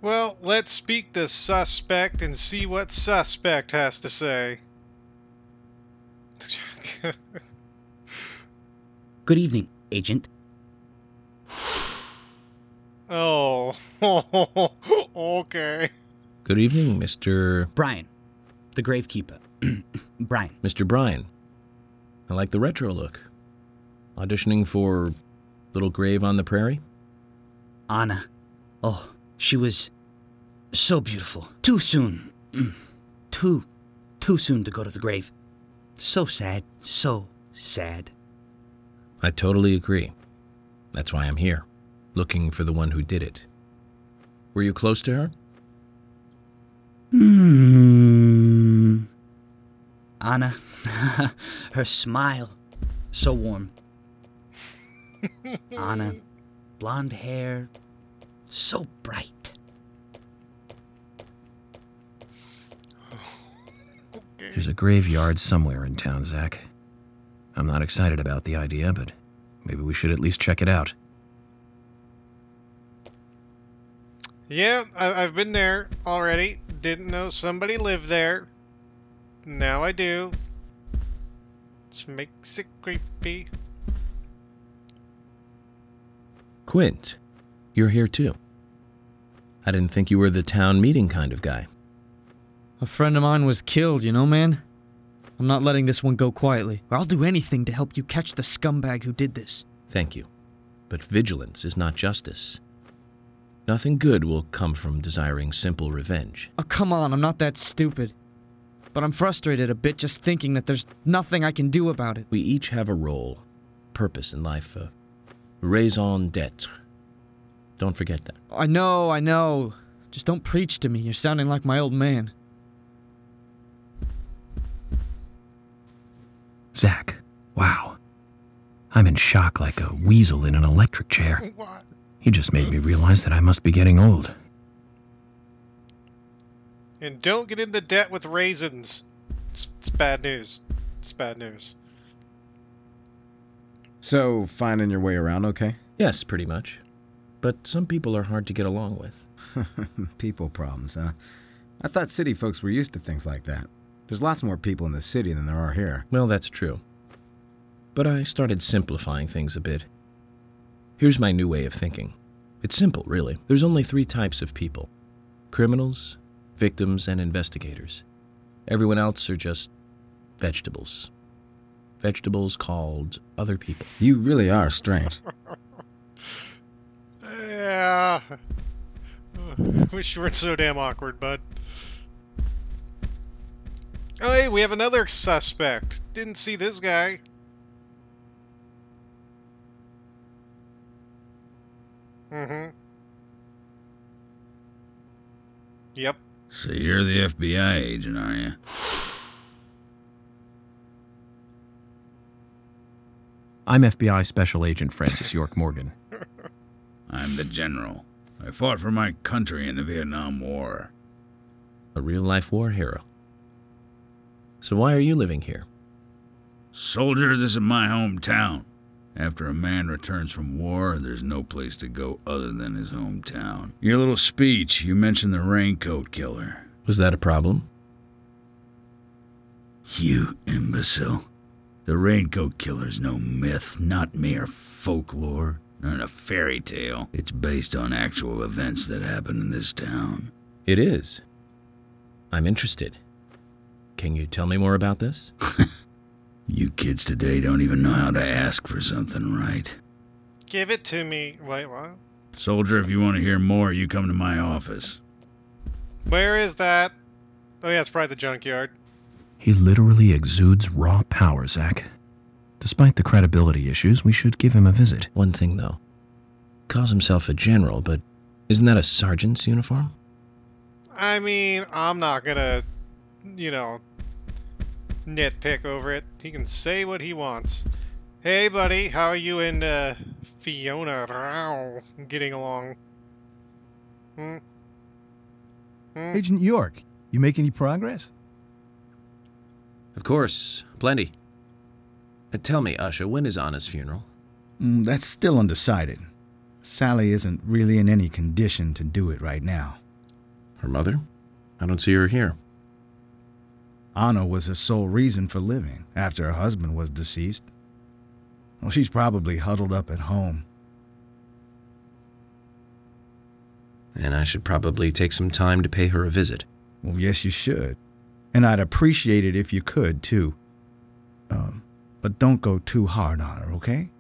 Well, let's speak the suspect and see what suspect has to say. Good evening, Agent. Oh, okay. Good evening, Mr. Brian, the gravekeeper. Brian. Mr. Brian. I like the retro look. Auditioning for Little Grave on the Prairie? Anna. Oh, she was so beautiful. Too soon. Too soon to go to the grave. So sad. So sad. I totally agree. That's why I'm here, looking for the one who did it. Were you close to her? Anna, her smile, so warm. Anna, blonde hair, so bright. There's a graveyard somewhere in town, Zach. I'm not excited about the idea, but maybe we should at least check it out. Yeah, I've been there already. Didn't know somebody lived there. Now I do. Which makes it creepy. Quint, you're here too. I didn't think you were the town meeting kind of guy. A friend of mine was killed, you know, man? I'm not letting this one go quietly. I'll do anything to help you catch the scumbag who did this. Thank you. But vigilance is not justice. Nothing good will come from desiring simple revenge. Oh, come on, I'm not that stupid. But I'm frustrated a bit just thinking that there's nothing I can do about it. We each have a role, purpose in life, a raison d'etre. Don't forget that. I know. Just don't preach to me. You're sounding like my old man. Zach, wow. I'm in shock like a weasel in an electric chair. What? You just made me realize that I must be getting old. And don't get into debt with raisins. It's bad news. It's bad news. So, finding your way around okay? Yes, pretty much. But some people are hard to get along with. People problems, huh? I thought city folks were used to things like that. There's lots more people in the city than there are here. Well, that's true. But I started simplifying things a bit. Here's my new way of thinking. It's simple, really. There's only 3 types of people. Criminals, victims, and investigators. Everyone else are just vegetables. Vegetables called other people. You really are strange. Yeah. Wish you weren't so damn awkward, bud. Oh, hey, we have another suspect. Didn't see this guy. Yep. So you're the FBI agent, are you? I'm FBI Special Agent Francis York Morgan. I'm the general. I fought for my country in the Vietnam War. A real-life war hero. So why are you living here? Soldier, this is my hometown. After a man returns from war, there's no place to go other than his hometown. Your little speech, you mentioned the raincoat killer. Was that a problem? You imbecile. The raincoat killer's no myth, not mere folklore, not a fairy tale. It's based on actual events that happened in this town. It is. I'm interested. Can you tell me more about this? You kids today don't even know how to ask for something right. Give it to me. Wait, what? Soldier, if you want to hear more, you come to my office. Where is that? Oh yeah, it's probably the junkyard. He literally exudes raw power, Zach. Despite the credibility issues, we should give him a visit. One thing, though. Calls himself a general, but isn't that a sergeant's uniform? I mean, I'm not gonna, nitpick over it. He can say what he wants. Hey, buddy, how are you and Fiona Rao getting along? Agent York, you make any progress? Of course, plenty. Tell me, Usha, when is Anna's funeral? That's still undecided. Sally isn't really in any condition to do it right now. Her mother? I don't see her here. Anna was her sole reason for living after her husband was deceased. Well, she's probably huddled up at home. And I should probably take some time to pay her a visit. Well, yes, you should. And I'd appreciate it if you could, too. But don't go too hard on her, okay?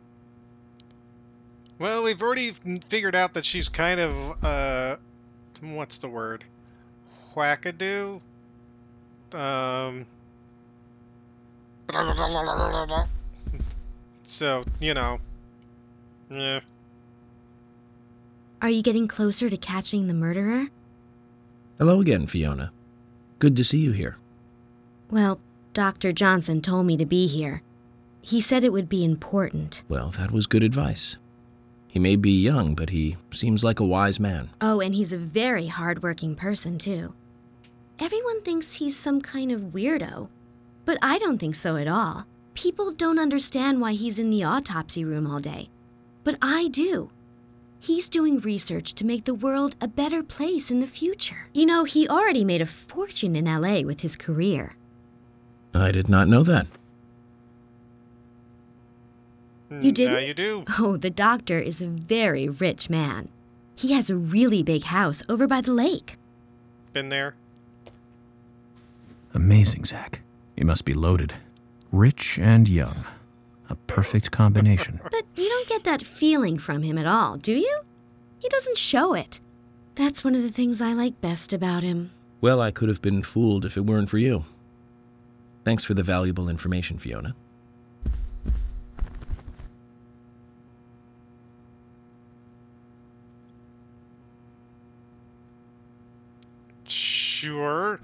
Well, we've already figured out that she's kind of, what's the word? Wackadoo? So, you know. Yeah. Are you getting closer to catching the murderer? Hello again, Fiona. Good to see you here. Well, Dr. Johnson told me to be here. He said it would be important. Well, that was good advice. He may be young, but he seems like a wise man. Oh, and he's a very hard-working person, too. Everyone thinks he's some kind of weirdo, but I don't think so at all. People don't understand why he's in the autopsy room all day, but I do. He's doing research to make the world a better place in the future. You know, he already made a fortune in LA with his career. I did not know that. You didn't? Now you do. Oh, the doctor is a very rich man. He has a really big house over by the lake. Been there. Amazing, Zach. He must be loaded. Rich and young. A perfect combination. But you don't get that feeling from him at all, do you? He doesn't show it. That's one of the things I like best about him. Well, I could have been fooled if it weren't for you. Thanks for the valuable information, Fiona. Sure.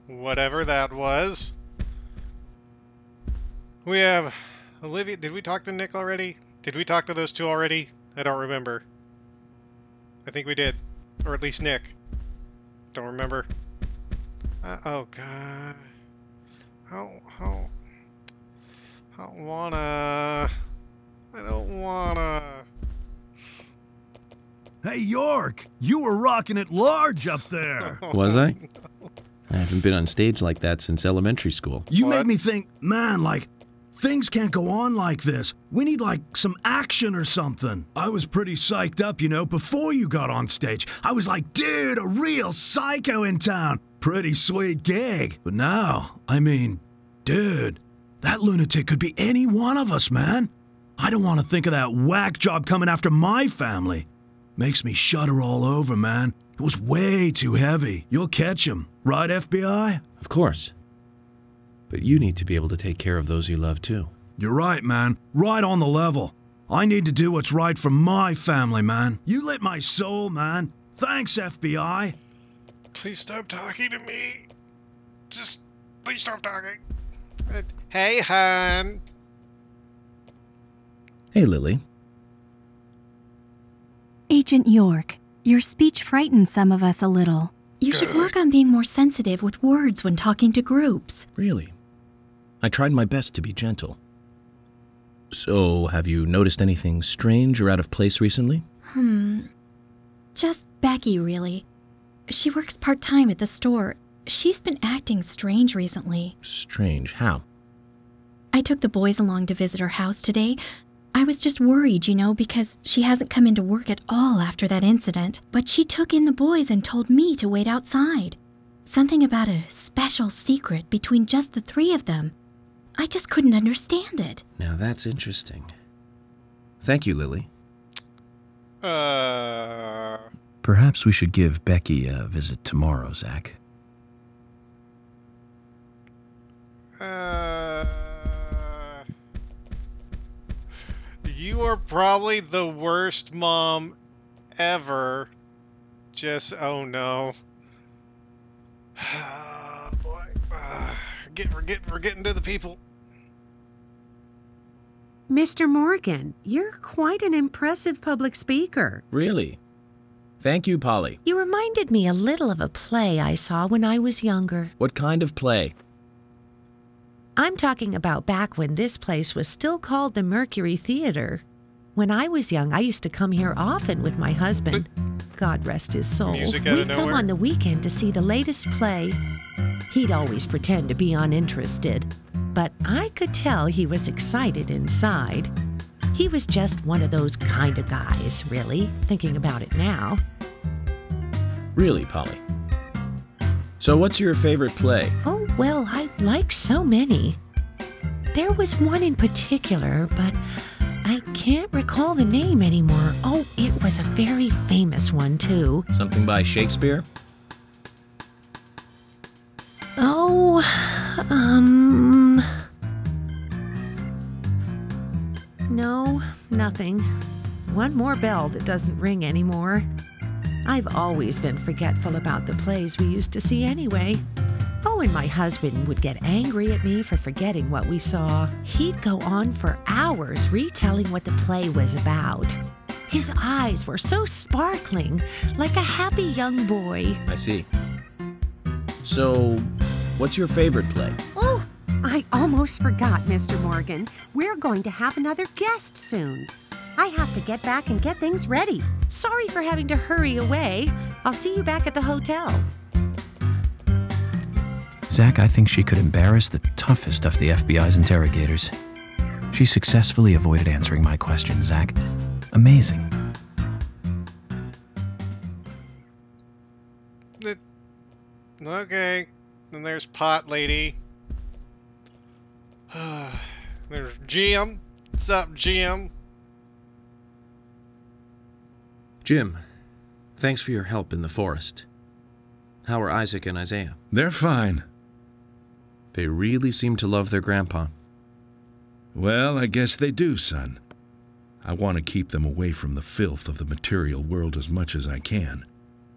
Whatever that was. We have Olivia. Did we talk to Nick already? Did we talk to those two already? I don't remember. I think we did. Or at least Nick. Don't remember. Oh, God. I don't wanna. Hey, York, you were rocking it large up there. Was I? I haven't been on stage like that since elementary school. You What? made me think, man, like, things can't go on like this. We need, like, some action or something. I was pretty psyched up, you know, before you got on stage. I was like, dude, a real psycho in town. Pretty sweet gig. But now, I mean, dude, that lunatic could be any one of us, man. I don't want to think of that whack job coming after my family. Makes me shudder all over, man. It was way too heavy. You'll catch him, right, FBI? Of course. But you need to be able to take care of those you love, too. You're right, man. Right on the level. I need to do what's right for my family, man. You lit my soul, man. Thanks, FBI. Please stop talking to me. Just please stop talking. Hey, hon. Hey, Lily. Agent York, your speech frightened some of us a little. You should work on being more sensitive with words when talking to groups. Really? I tried my best to be gentle. So, have you noticed anything strange or out of place recently? Just Becky, really. She works part-time at the store. She's been acting strange recently. Strange. How? I took the boys along to visit her house today. I was just worried, you know, because she hasn't come into work at all after that incident. But she took in the boys and told me to wait outside. Something about a special secret between just the three of them. I just couldn't understand it. Now that's interesting. Thank you, Lily. Perhaps we should give Becky a visit tomorrow, Zach. You are probably the worst mom ever. Just, oh no. Boy. We're getting to the people. Mr. Morgan, you're quite an impressive public speaker. Really? Thank you, Polly. You reminded me a little of a play I saw when I was younger. What kind of play? I'm talking about back when this place was still called the Mercury Theater. When I was young, I used to come here often with my husband. God rest his soul. Music out of We'd come nowhere? on the weekend to see the latest play. He'd always pretend to be uninterested, but I could tell he was excited inside. He was just one of those kind of guys, really, thinking about it now. Really, Polly? So what's your favorite play? Oh, well, I like so many. There was one in particular, but I can't recall the name anymore. Oh, it was a very famous one, too. Something by Shakespeare? Oh, no, nothing. One more bell that doesn't ring anymore. I've always been forgetful about the plays we used to see anyway. Oh, and my husband would get angry at me for forgetting what we saw. He'd go on for hours retelling what the play was about. His eyes were so sparkling, like a happy young boy. I see. So, what's your favorite play? Oh, I almost forgot, Mr. Morgan. We're going to have another guest soon. I have to get back and get things ready. Sorry for having to hurry away. I'll see you back at the hotel. Zach, I think she could embarrass the toughest of the FBI's interrogators. She successfully avoided answering my question, Zach. Amazing. Okay. Then there's Pot Lady. There's Jim. What's up, Jim? Jim, thanks for your help in the forest. How are Isaac and Isaiah? They're fine. They really seem to love their grandpa. Well, I guess they do, son. I want to keep them away from the filth of the material world as much as I can.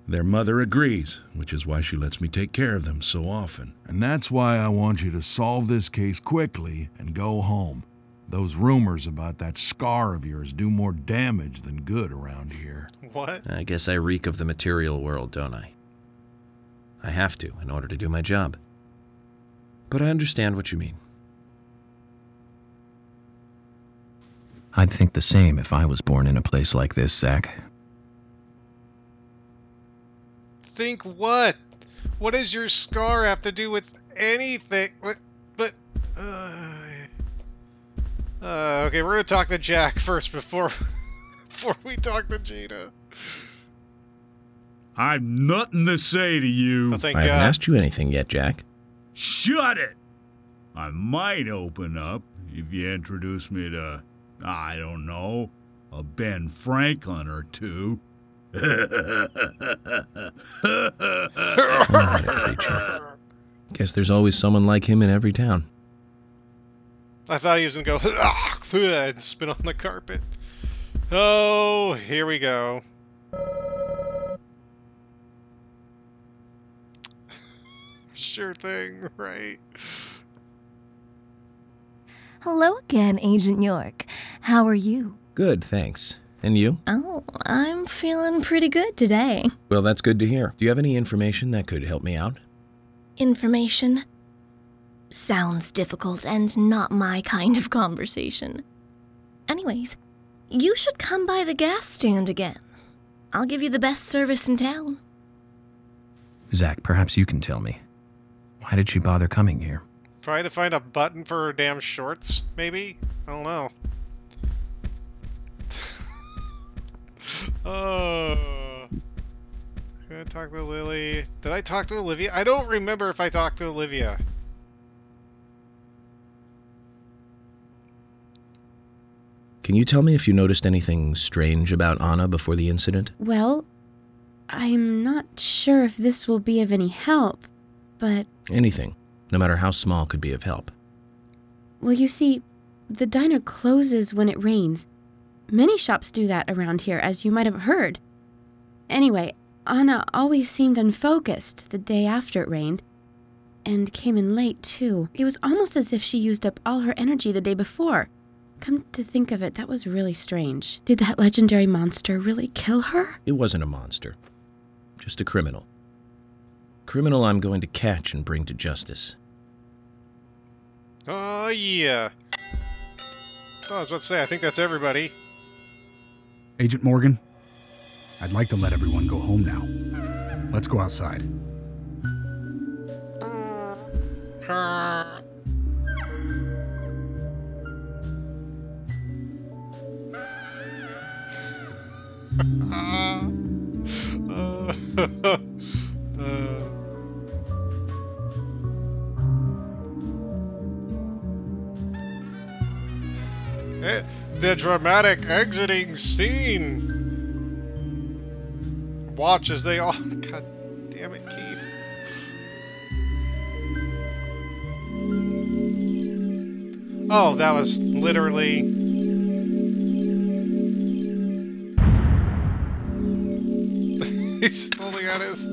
Their mother agrees, which is why she lets me take care of them so often. And that's why I want you to solve this case quickly and go home. Those rumors about that scar of yours do more damage than good around here. What? I guess I reek of the material world, don't I? I have to, in order to do my job. But I understand what you mean. I'd think the same if I was born in a place like this, Zach. Think what? What does your scar have to do with anything? Okay, we're gonna talk to Jack first before we talk to Gina. I've nothing to say to you. Oh, thank I haven't God. asked you anything yet, Jack. Shut it! I might open up if you introduce me to, I don't know, a Ben Franklin or two. What a creature. Guess there's always someone like him in every town. I thought he was gonna go and spit on the carpet. Oh, here we go. Sure thing, right? Hello again, Agent York. How are you? Good, thanks. And you? Oh, I'm feeling pretty good today. Well, that's good to hear. Do you have any information that could help me out? Information? Sounds difficult and not my kind of conversation. Anyways, you should come by the gas stand again. I'll give you the best service in town. Zach, perhaps you can tell me. Why did she bother coming here? Try to find a button for her damn shorts, maybe? I don't know. Oh. Did I talk to Lily? Did I talk to Olivia? I don't remember if I talked to Olivia. Can you tell me if you noticed anything strange about Anna before the incident? Well, I'm not sure if this will be of any help, but... Anything, no matter how small, could be of help. Well, you see, the diner closes when it rains. Many shops do that around here, as you might have heard. Anyway, Anna always seemed unfocused the day after it rained, and came in late, too. It was almost as if she used up all her energy the day before. Come to think of it, that was really strange. Did that legendary monster really kill her? It wasn't a monster. Just a criminal. Criminal I'm going to catch and bring to justice. Oh, yeah. Oh, I was about to say, I think that's everybody. Agent Morgan, I'd like to let everyone go home now. Let's go outside. The dramatic exiting scene. Watch as they all... God damn it, Keith. Oh, that was literally... He's holding out his...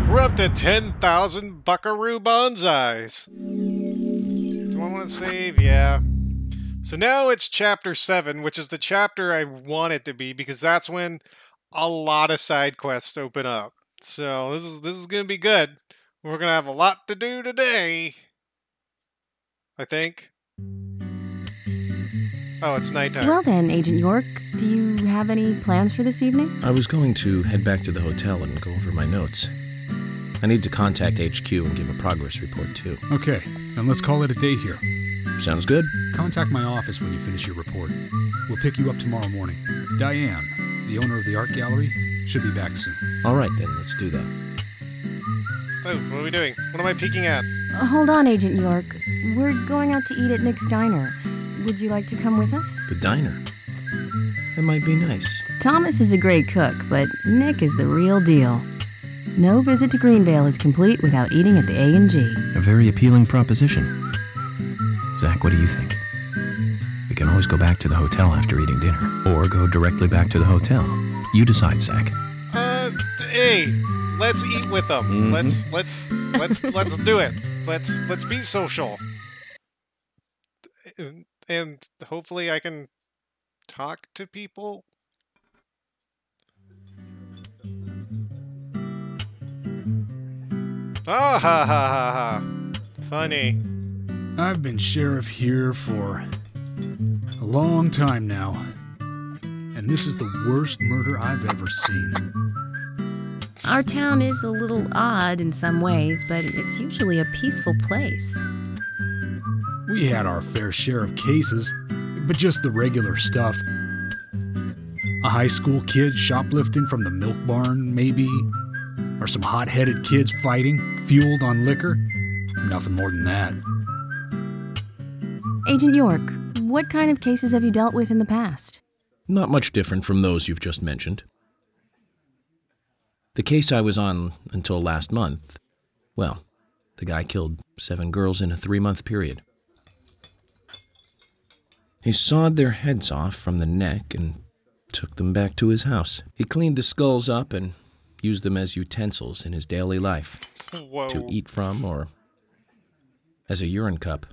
We're up to 10,000 buckaroo bonsais. Do I want to save? Yeah. So now it's Chapter 7, which is the chapter I want it to be, because that's when a lot of side quests open up. So this is going to be good. We're going to have a lot to do today, I think. Oh, it's nighttime. Well then, Agent York, do you have any plans for this evening? I was going to head back to the hotel and go over my notes. I need to contact HQ and give a progress report, too. Okay, then let's call it a day here. Sounds good. Contact my office when you finish your report. We'll pick you up tomorrow morning. Diane, the owner of the art gallery, should be back soon. All right, then. Let's do that. Oh, what are we doing? What am I peeking at? Hold on, Agent York. We're going out to eat at Nick's Diner. Would you like to come with us? The diner. That might be nice. Thomas is a great cook, but Nick is the real deal. No visit to Greenvale is complete without eating at the A&G. A very appealing proposition. Zach, what do you think? We can always go back to the hotel after eating dinner, or go directly back to the hotel. You decide, Zach. Hey, let's eat with them. Mm-hmm. Let's do it. Let's be social. And hopefully I can talk to people. Ah ha ha ha ha. Funny. I've been sheriff here for a long time now, and this is the worst murder I've ever seen. Our town is a little odd in some ways, but it's usually a peaceful place. We had our fair share of cases, but just the regular stuff. A high school kid shoplifting from the milk barn, maybe, or some hot-headed kids fighting, fueled on liquor. Nothing more than that. Agent York, what kind of cases have you dealt with in the past? Not much different from those you've just mentioned. The case I was on until last month, well, the guy killed 7 girls in a 3-month period. He sawed their heads off from the neck and took them back to his house. He cleaned the skulls up and used them as utensils in his daily life. Whoa. To eat from or as a urine cup.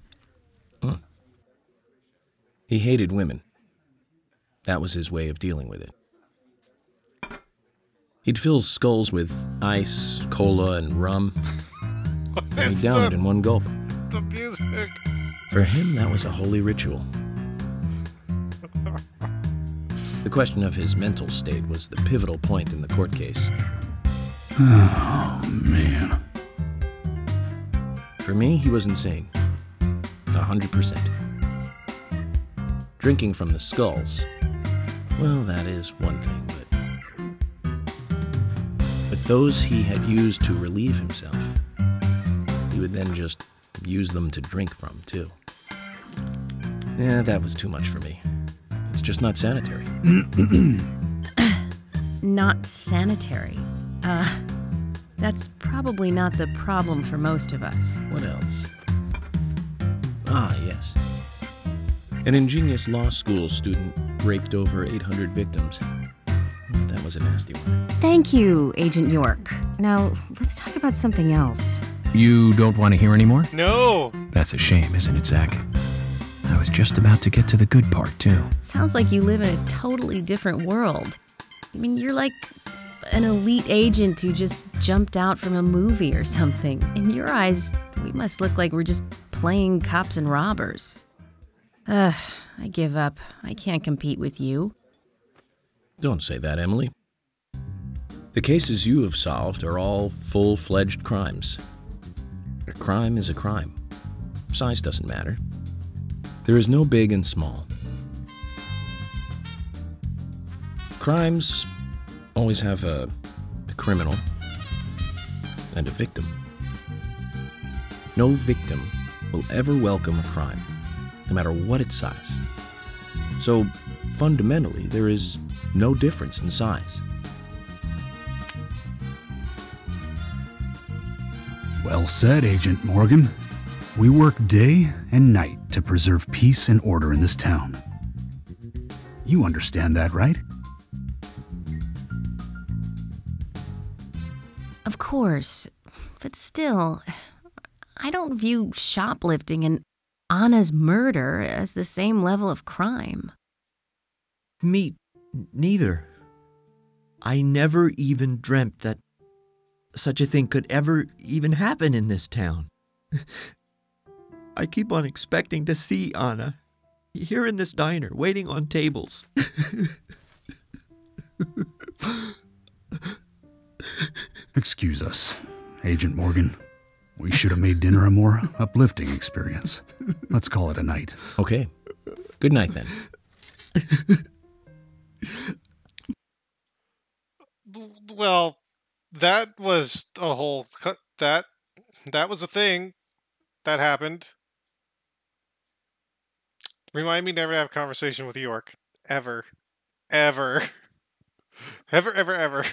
He hated women. That was his way of dealing with it. He'd fill skulls with ice, cola, and rum. And he downed it in one gulp. The music. For him, that was a holy ritual. The question of his mental state was the pivotal point in the court case. Oh, man. For me, he was insane. 100%. Drinking from the skulls, well, that is one thing, but those he had used to relieve himself, he would then just use them to drink from, too. Yeah, that was too much for me. It's just not sanitary. Not sanitary. That's probably not the problem for most of us. What else? Ah, yes. An ingenious law school student raped over 800 victims. That was a nasty one. Thank you, Agent York. Now, let's talk about something else. You don't want to hear anymore? No! That's a shame, isn't it, Zach? I was just about to get to the good part, too. Sounds like you live in a totally different world. I mean, you're like an elite agent who just jumped out from a movie or something. In your eyes, we must look like we're just playing cops and robbers. Ugh, I give up. I can't compete with you. Don't say that, Emily. The cases you have solved are all full-fledged crimes. A crime is a crime. Size doesn't matter. There is no big and small. Crimes always have a criminal and a victim. No victim will ever welcome a crime, no matter what its size. So, fundamentally, there is no difference in size. Well said, Agent Morgan. We work day and night to preserve peace and order in this town. You understand that, right? Of course, but still, I don't view shoplifting and Anna's murder as the same level of crime. Me neither. I never even dreamt that such a thing could ever even happen in this town. I keep on expecting to see Anna here in this diner, waiting on tables. Excuse us, Agent Morgan. We should have made dinner a more uplifting experience. Let's call it a night. Okay. Good night, then. Well, that was a whole... That was a thing that happened. Remind me never to have a conversation with York. Ever. Ever. Ever, ever, ever.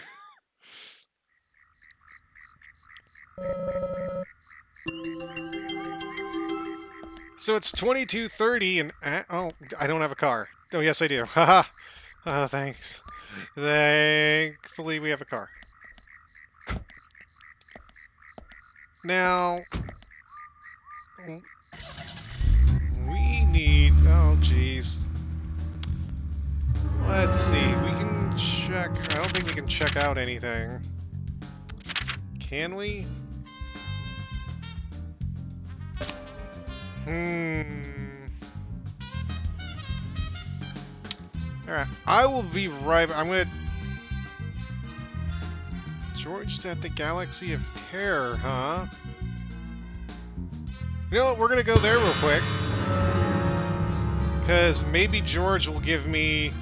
So it's 22:30 and... oh, I don't have a car. Oh, yes, I do. Haha. Oh, thanks. Thankfully, we have a car. Now... we need... oh, jeez. Let's see. We can check... I don't think we can check out anything. Can we? Alright, I will be right... I'm gonna... George's at the Galaxy of Terror, huh? You know what, we're gonna go there real quick. Because maybe George will give me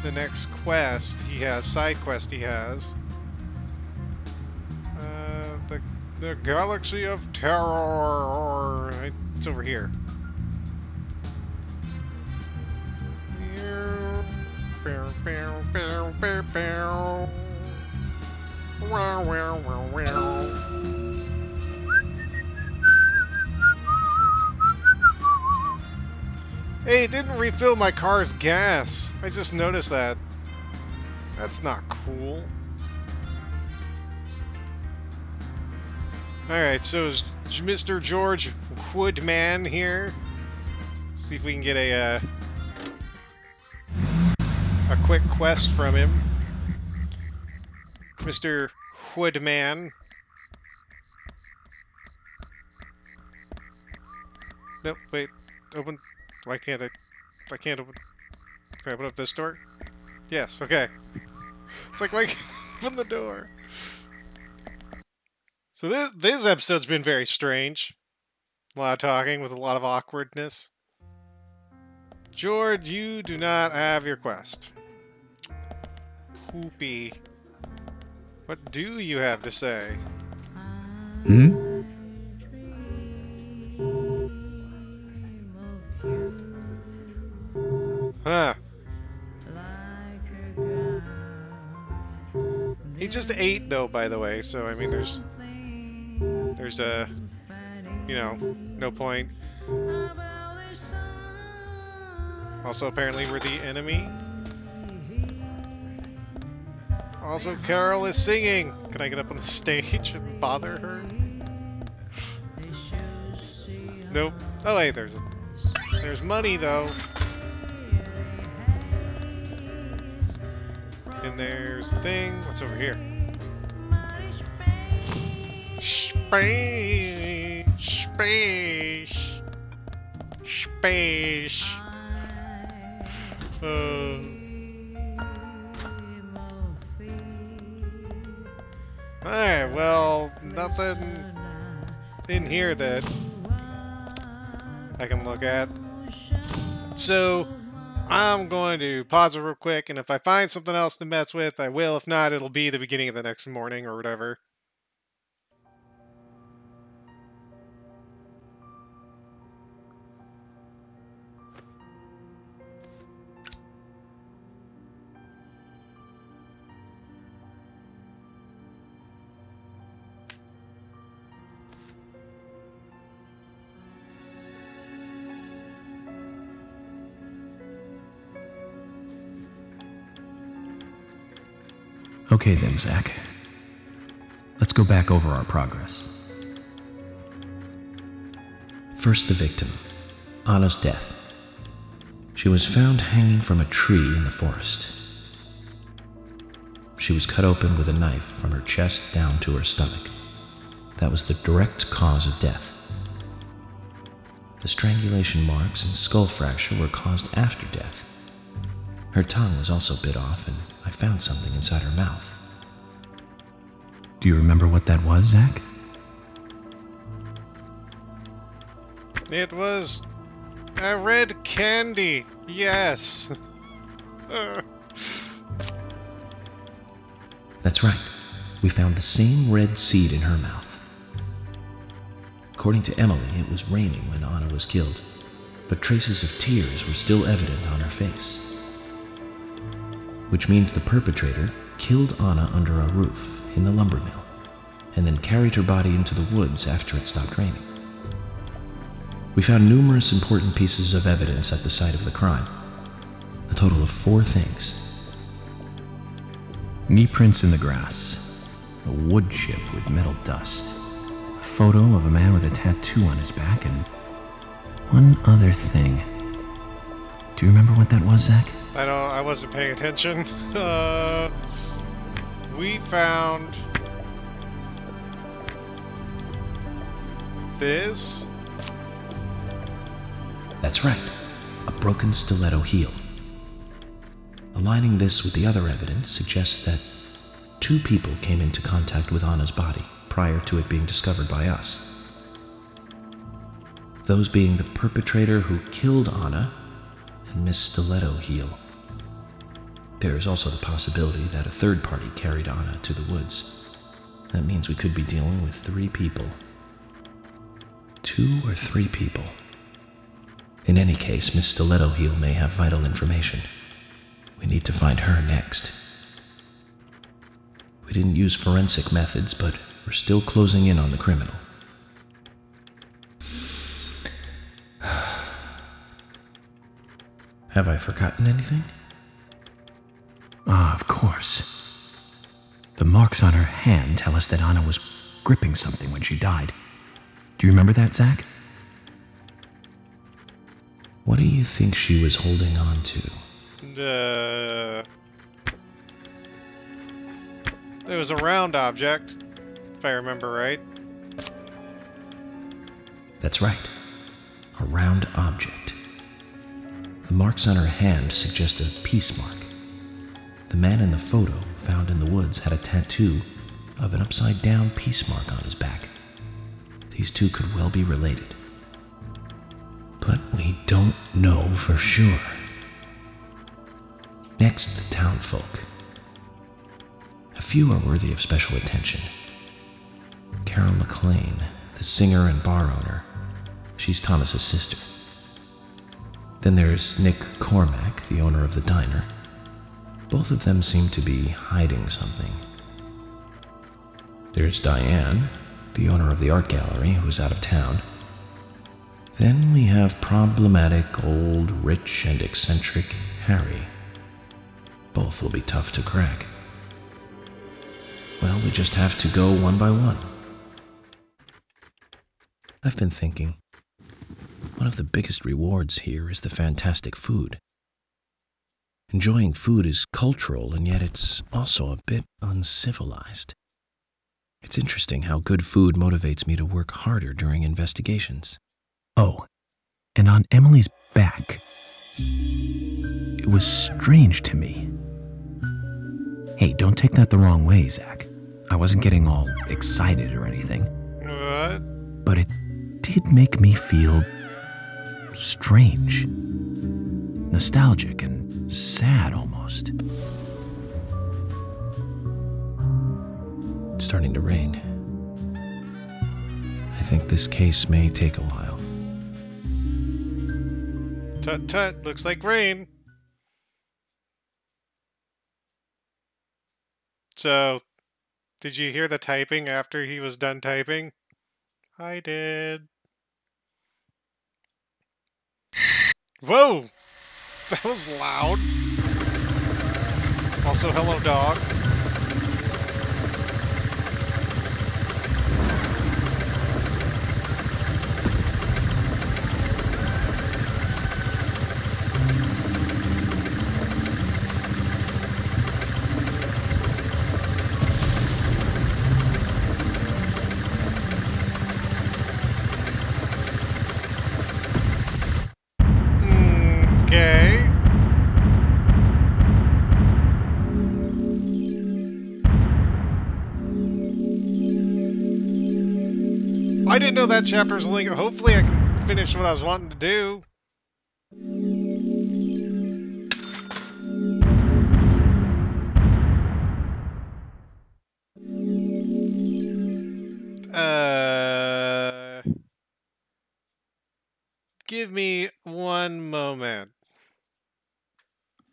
the next quest he has, side quest he has. The Galaxy of Terror. It's over here. Hey, it didn't refill my car's gas. I just noticed that. That's not cool. Alright, so is Mr. George Woodman here? See if we can get a quick quest from him. Mr. Woodman. Nope, wait. Open. Why can't I can't open... Can I open up this door? Yes, okay. It's like, why can't I open the door? So this episode's been very strange. A lot of talking with a lot of awkwardness. George, you do not have your quest. Poopy. What do you have to say? Huh. He just ate, though, by the way, so, I mean, there's a, you know, no point. Also, apparently, we're the enemy. Also, Carol is singing! Can I get up on the stage and bother her? Nope. Oh, wait, there's money, though. And there's a thing. What's over here? Space! Space! Space. Alright, well, nothing in here that I can look at. So, I'm going to pause it real quick, and if I find something else to mess with, I will. If not, it'll be the beginning of the next morning or whatever. Okay then, Zach. Let's go back over our progress. First, the victim, Anna's death. She was found hanging from a tree in the forest. She was cut open with a knife from her chest down to her stomach. That was the direct cause of death. The strangulation marks and skull fracture were caused after death. Her tongue was also bit off, and I found something inside her mouth. Do you remember what that was, Zach? It was a red candy. Yes. That's right. We found the same red seed in her mouth. According to Emily, it was raining when Anna was killed, but traces of tears were still evident on her face. Which means the perpetrator killed Anna under a roof in the lumber mill, and then carried her body into the woods after it stopped raining. We found numerous important pieces of evidence at the site of the crime, a total of 4 things. Knee prints in the grass, a wood chip with metal dust, a photo of a man with a tattoo on his back, and one other thing. Do you remember what that was, Zach? I wasn't paying attention. We found this. That's right, a broken stiletto heel. Aligning this with the other evidence suggests that 2 people came into contact with Anna's body prior to it being discovered by us. Those being the perpetrator who killed Anna and Miss Stiletto Heel. There is also the possibility that a third party carried Anna to the woods. That means we could be dealing with 3 people. 2 or 3 people. In any case, Miss Stiletto Heel may have vital information. We need to find her next. We didn't use forensic methods, but we're still closing in on the criminal. Have I forgotten anything? Ah, of course. The marks on her hand tell us that Anna was gripping something when she died. Do you remember that, Zach? What do you think she was holding on to? It was a round object, if I remember right. That's right. A round object. The marks on her hand suggest a peace mark. The man in the photo found in the woods had a tattoo of an upside-down peace mark on his back. These 2 could well be related. But we don't know for sure. Next, the townfolk. A few are worthy of special attention. Carol McLean, the singer and bar owner. She's Thomas's sister. Then there's Nick Cormack, the owner of the diner. Both of them seem to be hiding something. There's Diane, the owner of the art gallery, who's out of town. Then we have problematic, old, rich, and eccentric Harry. Both will be tough to crack. Well, we just have to go one by one. I've been thinking, one of the biggest rewards here is the fantastic food. Enjoying food is cultural, and yet it's also a bit uncivilized. It's interesting how good food motivates me to work harder during investigations. Oh, And on Emily's back, it was strange to me. Hey, don't take that the wrong way, Zach. I wasn't getting all excited or anything. What? But it did make me feel strange. Nostalgic and sad almost. It's starting to rain. I think this case may take a while. Tut tut, looks like rain. So, did you hear the typing after he was done typing? I did. Whoa! That was loud. Also, hello, dog. Okay. I didn't know that chapter was linked. Hopefully I can finish what I was wanting to do. Give me one moment.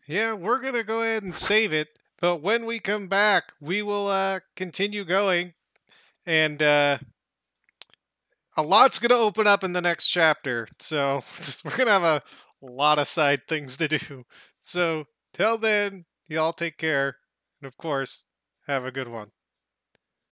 Yeah, we're gonna go ahead and save it, but when we come back, we will continue going, and a lot's gonna open up in the next chapter, so we're gonna have a lot of side things to do. So till then, y'all take care, and of course, have a good one.